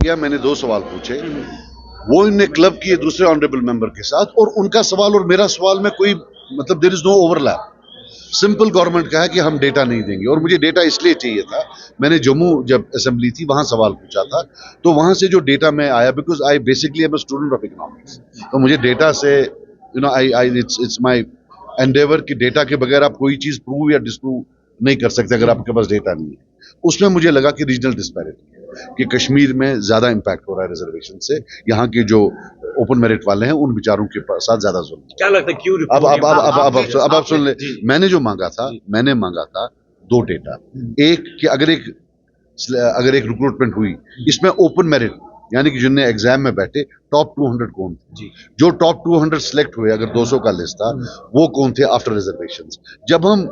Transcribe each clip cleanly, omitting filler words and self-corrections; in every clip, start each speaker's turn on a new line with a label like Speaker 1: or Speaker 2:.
Speaker 1: किया, मैंने 2 सवाल पूछे। वो इनने क्लब किए दूसरे ऑनरेबल मेंबर के साथ, और उनका सवाल और मेरा सवाल में कोई मतलब there is no overlap. Simple government का है कि हम डेटा नहीं देंगे, और मुझे डेटा इसलिए चाहिए था, मैंने जम्मू जब असेंबली थी वहां सवाल पूछा था, तो वहां से जो डेटा में आया, because I basically am a student of economics, तो मुझे डेटा से आई इट्स माय एंडेवर कि डेटा के बगैर आप कोई चीज प्रूव या डिसप्रूव नहीं कर सकते अगर आपके पास डेटा नहीं है। उसमें मुझे लगा कि रीजनल डिस्पैरिटी, कि कश्मीर में ज्यादा इंपैक्ट हो रहा है रिजर्वेशन से, यहाँ के जो ओपन मेरिट वाले हैं उन बेचारों के साथ ज्यादा जुल्म।
Speaker 2: क्या लगता है क्यों
Speaker 1: अब आप सुन ले, मैंने जो मांगा था, मैंने मांगा था 2 डेटा। एक कि अगर एक रिक्रूटमेंट हुई, इसमें ओपन मेरिट यानी कि जिनने एग्जाम में बैठे टॉप 200 कौन थे, जो टॉप 200 सिलेक्ट हुए, अगर 200 का लिस्ट था, वो कौन थे आफ्टर रिजर्वेशंस। जब हम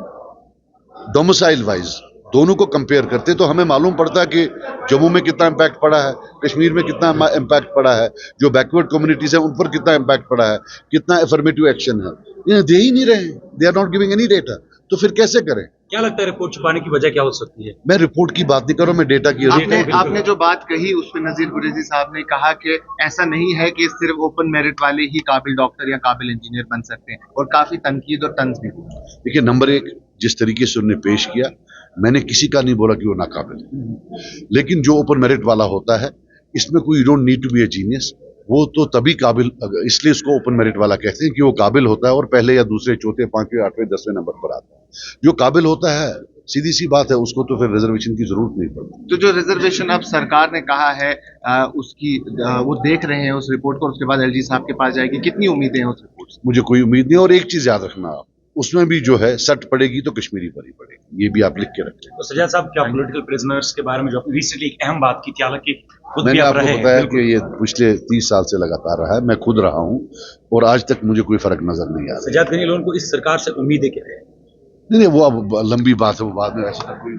Speaker 1: डोमिसाइल वाइज दोनों को कंपेयर करते तो हमें मालूम पड़ता है कि जम्मू में कितना इम्पैक्ट पड़ा है, कश्मीर में कितना इम्पैक्ट पड़ा है, जो बैकवर्ड कम्युनिटीज है उन पर कितना इम्पैक्ट पड़ा है, कितना एफर्मेटिव एक्शन है। ये दे ही नहीं रहे, they are not giving any data, तो फिर कैसे करें।
Speaker 2: क्या लगता है रिपोर्ट छुपाने की वजह क्या हो सकती है?
Speaker 1: मैं रिपोर्ट की बात नहीं कर रहा हूं, मैं डेटा की।
Speaker 3: आपने जो बात कही उसमें नजीर गुरेजी साहब ने कहा कि ऐसा नहीं है कि सिर्फ ओपन मेरिट वाले ही काबिल डॉक्टर या काबिल इंजीनियर बन सकते हैं, और काफी तनकीद और तंज भी।
Speaker 1: देखिए, नंबर 1, जिस तरीके से उन्होंने पेश किया, मैंने किसी का नहीं बोला कि वो नाकाबिल है, लेकिन जो ओपन मेरिट वाला होता है, इसमें कोई you don't need to be a genius, वो तो तभी काबिल, इसलिए उसको ओपन मेरिट वाला कहते हैं कि वो काबिल होता है और पहले या दूसरे, चौथे, 5वें, 8वें, 10वें नंबर पर आता है। जो काबिल होता है, सीधी सी बात है, उसको तो फिर रिजर्वेशन की जरूरत नहीं पड़ती।
Speaker 3: तो जो रिजर्वेशन अब सरकार ने कहा है वो देख रहे हैं उस रिपोर्ट को, उसके बाद एलजी साहब के पास जाएगी, कितनी उम्मीदें हैं उस रिपोर्ट से?
Speaker 1: मुझे कोई उम्मीद नहीं, और एक चीज याद रखना आप, उसमें भी जो है सट पड़ेगी तो कश्मीरी पर ही पड़ेगी, ये भी आप लिख के रखें।
Speaker 2: तो सज्जाद साहब, क्या पॉलिटिकल प्रिजनर्स के बारे में जो आपने रिसेंटली एक अहम बात की थी, हालांकि खुद भी
Speaker 1: मैंने
Speaker 2: आप
Speaker 1: आपको
Speaker 2: रहे
Speaker 1: बताया
Speaker 2: हैं,
Speaker 1: कि ये पिछले 30 साल से लगातार रहा है, मैं खुद रहा हूं, और आज तक मुझे कोई फर्क नजर नहीं आ रहा।
Speaker 2: सज्जाद गनी लोगों को इस सरकार से उम्मीदें क्या है?
Speaker 1: नहीं, वो अब लंबी बात है, वो बाद में ऐसा कोई